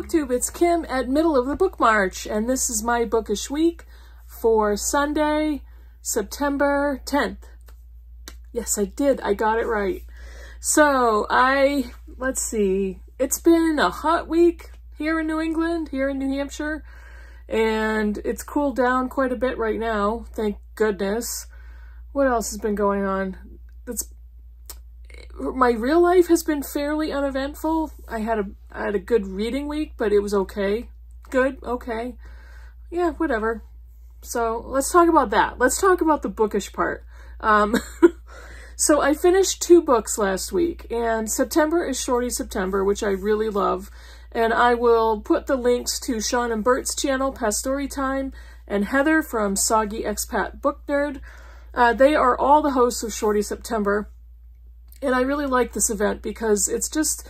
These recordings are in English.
booktube, it's Kim at Middle of the Book March, and this is my bookish week for Sunday, September 10th. Yes, I did. I got it right. So let's see, it's been a hot week here in New England, here in New Hampshire, and it's cooled down quite a bit right now, thank goodness. What else has been going on? My real life has been fairly uneventful. I had a good reading week, but it was okay. Good, okay. Yeah, whatever. So let's talk about that. Let's talk about the bookish part. So I finished 2 books last week, and September is Shorty September, which I really love. And I will put the links to Sean and Bert's channel, Past Story Time, and Heather from Soggy Expat Book Nerd. They are all the hosts of Shorty September. And I really like this event because it's just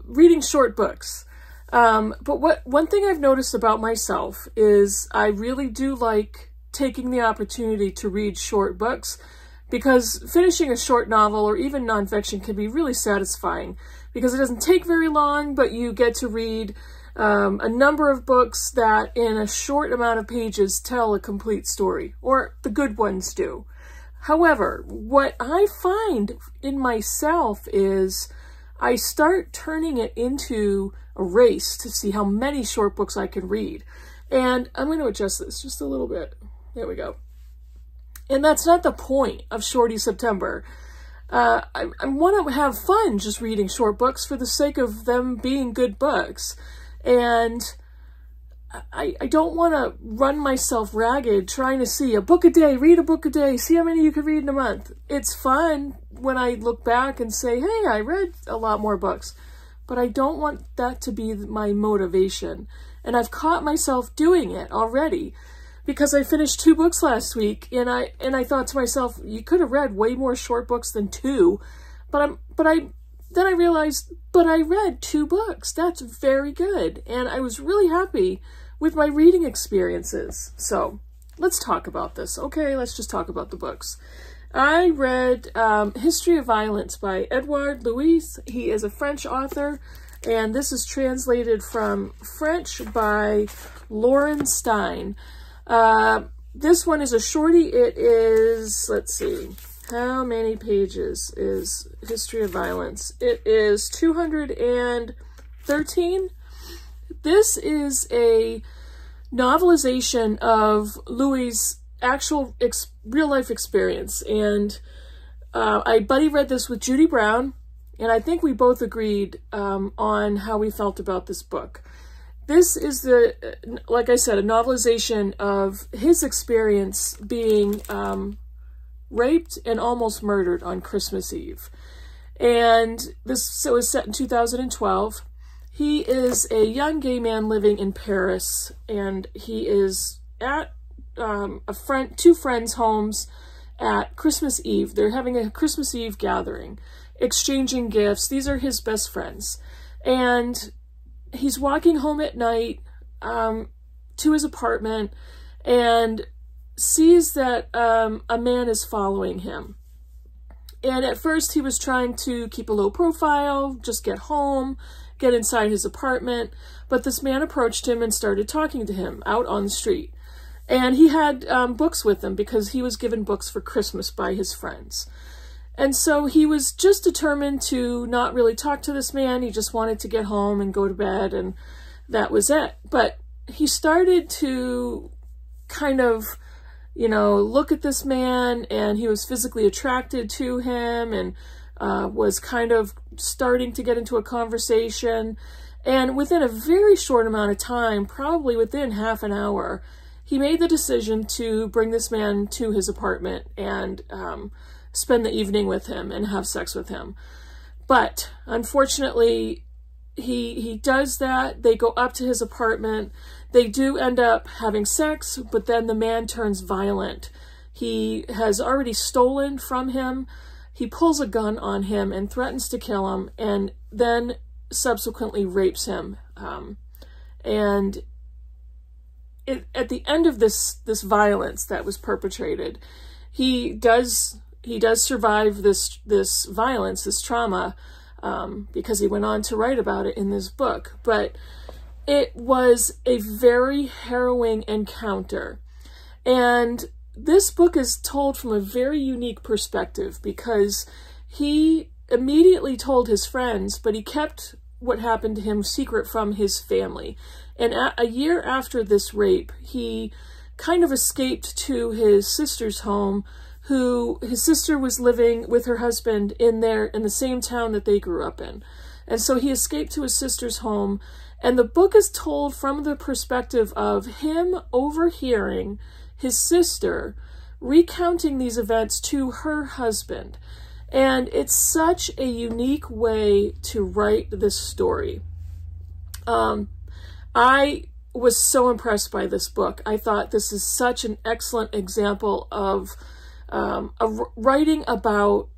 reading short books. But one thing I've noticed about myself is I really do like taking the opportunity to read short books, because finishing a short novel or even nonfiction can be really satisfying because it doesn't take very long, but you get to read a number of books that in a short amount of pages tell a complete story, or the good ones do. However, what I find in myself is I start turning it into a race to see how many short books I can read. And I'm going to adjust this just a little bit. There we go. And that's not the point of Shorty September. I want to have fun just reading short books for the sake of them being good books. And I don't want to run myself ragged trying to see a book a day, read a book a day, see how many you can read in a month. It's fun when I look back and say, hey, I read a lot more books, but I don't want that to be my motivation. And I've caught myself doing it already because I finished 2 books last week, and I thought to myself, you could have read way more short books than 2, then I realized, but I read 2 books. That's very good. And I was really happy with my reading experiences. So let's talk about this. Okay, let's just talk about the books. I read History of Violence by Edouard Louis. He is a French author, and this is translated from French by Lauren Stein. This one is a shorty. It is, let's see, how many pages is History of Violence? It is 213. This is a novelization of Louis' actual real-life experience. And I buddy read this with Judy Brown, and I think we both agreed on how we felt about this book. This is, like I said, a novelization of his experience being raped and almost murdered on Christmas Eve. And this was set in 2012. He is a young gay man living in Paris, and he is at 2 friends' homes at Christmas Eve. They're having a Christmas Eve gathering, exchanging gifts. These are his best friends. And he's walking home at night to his apartment and sees that a man is following him. And at first he was trying to keep a low profile, just get home, get inside his apartment, but this man approached him and started talking to him out on the street. And he had books with him because he was given books for Christmas by his friends. And so he was just determined to not really talk to this man. He just wanted to get home and go to bed, and that was it. But he started to kind of, you know, look at this man, and he was physically attracted to him, and was kind of starting to get into a conversation. And within a very short amount of time, probably within half an hour, he made the decision to bring this man to his apartment and spend the evening with him and have sex with him. But unfortunately, he does that. They go up to his apartment. They do end up having sex, but then the man turns violent. He has already stolen from him. He pulls a gun on him and threatens to kill him, and then subsequently rapes him. And at the end of this violence that was perpetrated, he does survive this violence, this trauma, because he went on to write about it in this book. But it was a very harrowing encounter. And this book is told from a very unique perspective because he immediately told his friends, but he kept what happened to him secret from his family. And a year after this rape, he kind of escaped to his sister's home, his sister was living with her husband in the same town that they grew up in. And so he escaped to his sister's home, and the book is told from the perspective of him overhearing his sister recounting these events to her husband. And it's such a unique way to write this story. I was so impressed by this book. I thought this is such an excellent example of writing about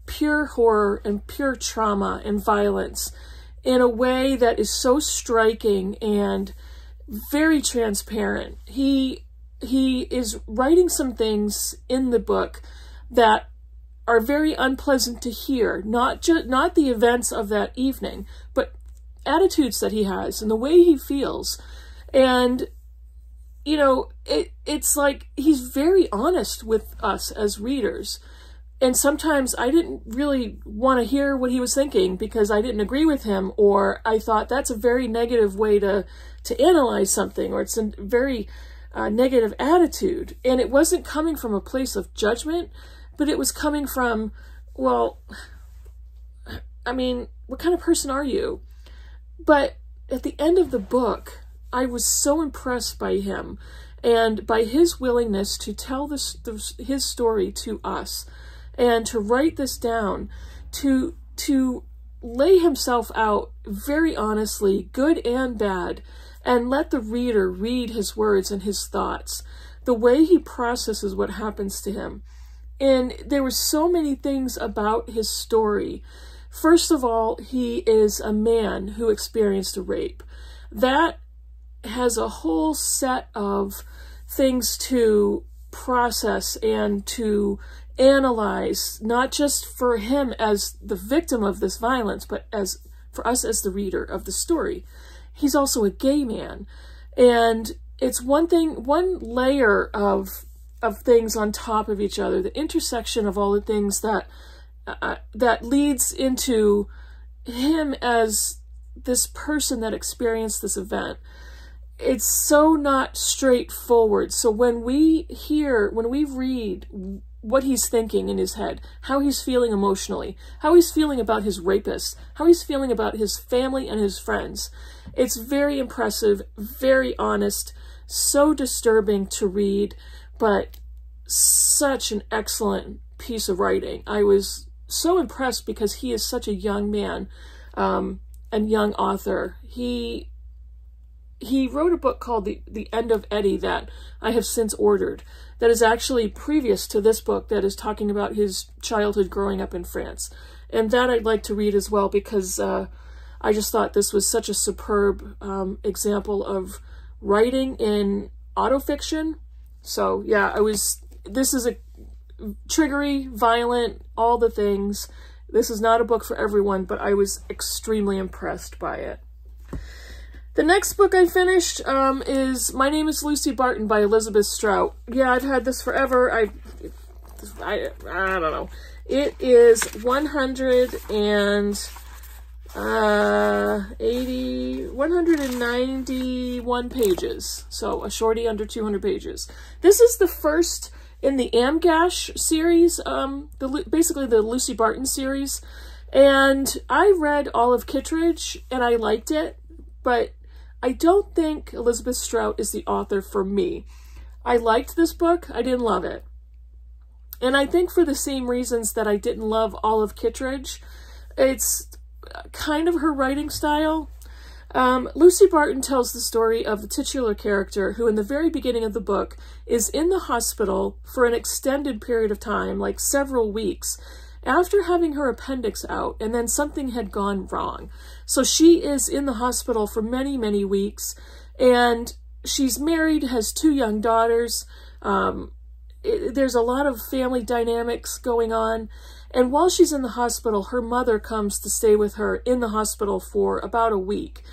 pure horror and pure trauma and violence in a way that is so striking and very transparent. He is writing some things in the book that are very unpleasant to hear, not the events of that evening, but attitudes that he has and the way he feels. And, you know, it's like he's very honest with us as readers. And sometimes I didn't really want to hear what he was thinking because I didn't agree with him, or I thought that's a very negative way to analyze something, or it's a very negative attitude. And it wasn't coming from a place of judgment, but it was coming from, well, I mean, what kind of person are you? But at the end of the book, I was so impressed by him and by his willingness to tell his story to us and to write this down, to lay himself out very honestly, good and bad, and let the reader read his words and his thoughts, the way he processes what happens to him. And there were so many things about his story. First of all, he is a man who experienced a rape. That has a whole set of things to process and to analyze, not just for him as the victim of this violence, but for us as the reader of the story. He's also a gay man. And it's one layer of things on top of each other, the intersection of all the things that leads into him as this person that experienced this event. It's so not straightforward. So when we read what he's thinking in his head, how he's feeling emotionally, how he's feeling about his rapist, how he's feeling about his family and his friends, it's very impressive, very honest, so disturbing to read, but such an excellent piece of writing. I was so impressed because he is such a young man and young author. He wrote a book called The End of Eddie that I have since ordered, that is actually previous to this book, that is talking about his childhood growing up in France. And that I'd like to read as well, because I just thought this was such a superb example of writing in autofiction. So yeah, this is a triggery, violent, all the things. This is not a book for everyone, but I was extremely impressed by it. The next book I finished is My Name is Lucy Barton by Elizabeth Strout. Yeah, I've had this forever. I don't know. It is 191 pages. So a shorty under 200 pages. This is the first in the Amgash series, basically the Lucy Barton series. And I read all of Kittredge and I liked it, but I don't think Elizabeth Strout is the author for me. I liked this book, I didn't love it. And I think for the same reasons that I didn't love all of Kittredge, it's kind of her writing style. Lucy Barton tells the story of the titular character who in the very beginning of the book is in the hospital for an extended period of time, like several weeks, after having her appendix out, and then something had gone wrong. So she is in the hospital for many, many weeks, and she's married, has 2 young daughters. There's a lot of family dynamics going on, and while she's in the hospital, her mother comes to stay with her in the hospital for about a week.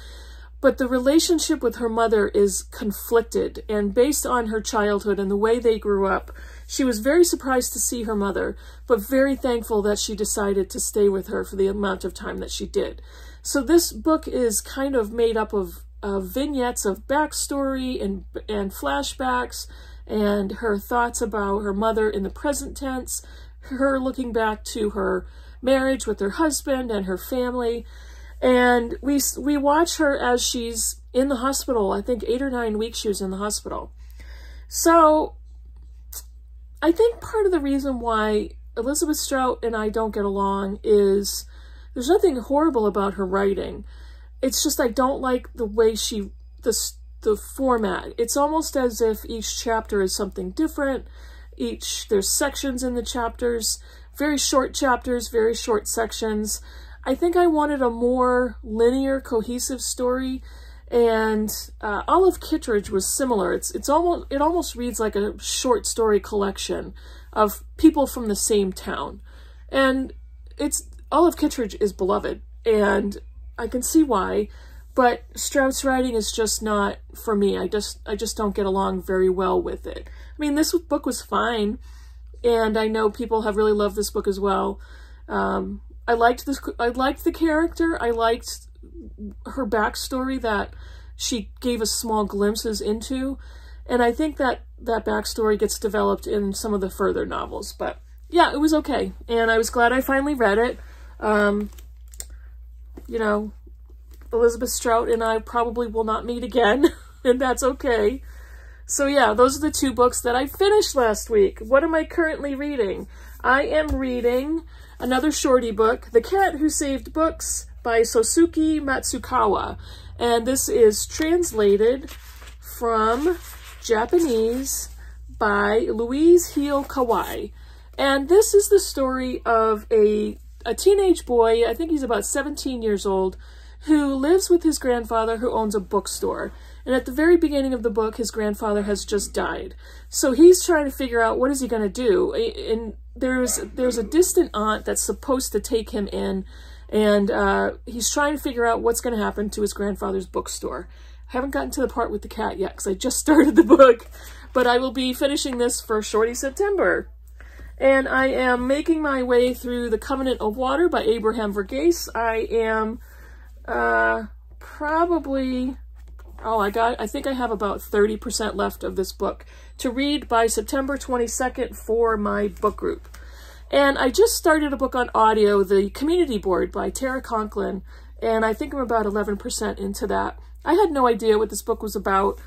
but the relationship with her mother is conflicted, and based on her childhood and the way they grew up, she was very surprised to see her mother, but very thankful that she decided to stay with her for the amount of time that she did. So this book is kind of made up of vignettes of backstory and flashbacks, and her thoughts about her mother in the present tense, her looking back to her marriage with her husband and her family. And we watch her as she's in the hospital. I think 8 or 9 weeks she was in the hospital. So I think part of the reason why Elizabeth Strout and I don't get along is there's nothing horrible about her writing. It's just I don't like the way the format. It's almost as if each chapter is something different. There's sections in the chapters, very short chapters, very short sections. I think I wanted a more linear, cohesive story, and Olive Kitteridge was similar. It almost reads like a short story collection of people from the same town, and Olive Kitteridge is beloved, and I can see why, but Strout's writing is just not for me. I just don't get along very well with it. I mean, this book was fine, and I know people have really loved this book as well. I liked the character. I liked her backstory that she gave us small glimpses into, and I think that backstory gets developed in some of the further novels. But yeah, it was okay, and I was glad I finally read it. You know, Elizabeth Strout and I probably will not meet again, and that's okay. So yeah, those are the 2 books that I finished last week. What am I currently reading? I am reading another Shorty book, The Cat Who Saved Books by Sosuke Matsukawa. And this is translated from Japanese by Louise Heel Kawai. And this is the story of a teenage boy, I think he's about 17 years old, who lives with his grandfather who owns a bookstore. And at the very beginning of the book, his grandfather has just died. So he's trying to figure out what is he going to do. And there's a distant aunt that's supposed to take him in, and he's trying to figure out what's going to happen to his grandfather's bookstore. I haven't gotten to the part with the cat yet because I just started the book, but I will be finishing this for Shorty September. And I am making my way through The Covenant of Water by Abraham Verghese. I am probably, I think I have about 30% left of this book to read by September 22nd for my book group. And I just started a book on audio, The Community Board by Tara Conklin, and I think I'm about 11% into that. I had no idea what this book was about,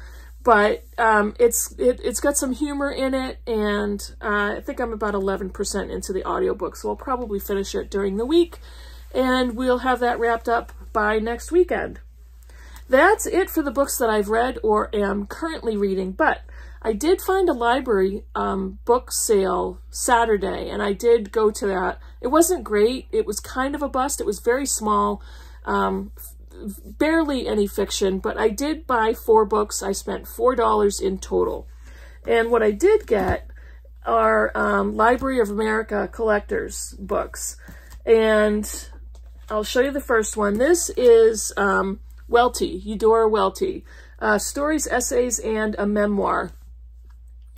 but it's got some humor in it, and I think I'm about 11% into the audiobook, so I'll probably finish it during the week, and we'll have that wrapped up by next weekend. That's it for the books that I've read or am currently reading, but I did find a library book sale Saturday, and I did go to that. It wasn't great. It was kind of a bust. It was very small, barely any fiction, but I did buy 4 books. I spent $4 in total. And what I did get are Library of America collectors books. And I'll show you the first one. This is Welty, Eudora Welty, stories, essays, and a memoir.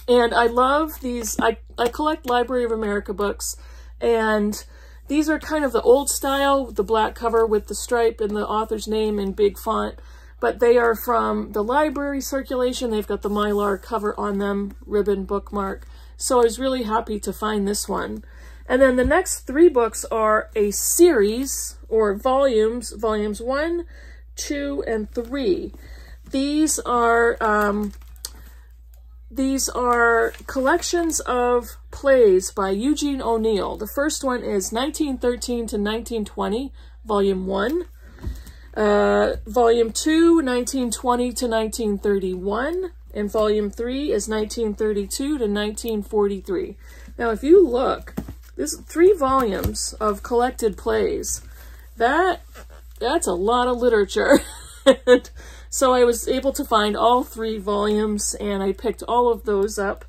And I love these. I collect Library of America books, and these are kind of the old style, the black cover with the stripe and the author's name in big font, but they are from the library circulation. They've got the Mylar cover on them, ribbon bookmark. So I was really happy to find this one. And then the next 3 books are a series, or volumes 1, 2, and 3. These are collections of plays by Eugene O'Neill. The first one is 1913 to 1920, Volume 1. Volume 2, 1920 to 1931. And Volume 3 is 1932 to 1943. Now, if you look, this 3 volumes of collected plays. That's a lot of literature. So I was able to find all 3 volumes, and I picked all of those up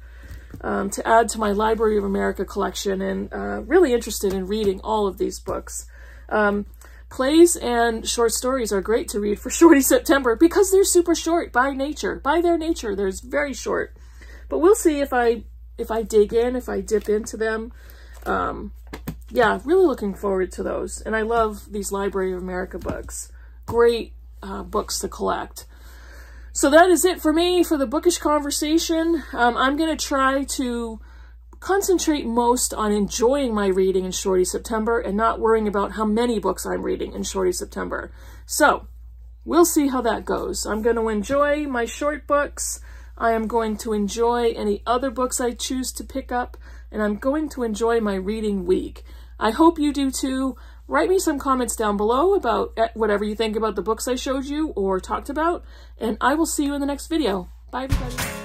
to add to my Library of America collection, and really interested in reading all of these books. Part plays and short stories are great to read for Shorty September because they're super short by nature. By their nature, they're very short. But we'll see if I dig in, if I dip into them. Yeah, really looking forward to those. And I love these Library of America books. Great books to collect. So that is it for me for the bookish conversation. I'm going to try to concentrate most on enjoying my reading in Shorty September and not worrying about how many books I'm reading in Shorty September. So we'll see how that goes. I'm going to enjoy my short books. I am going to enjoy any other books I choose to pick up, and I'm going to enjoy my reading week. I hope you do too. Write me some comments down below about whatever you think about the books I showed you or talked about, and I will see you in the next video. Bye, everybody.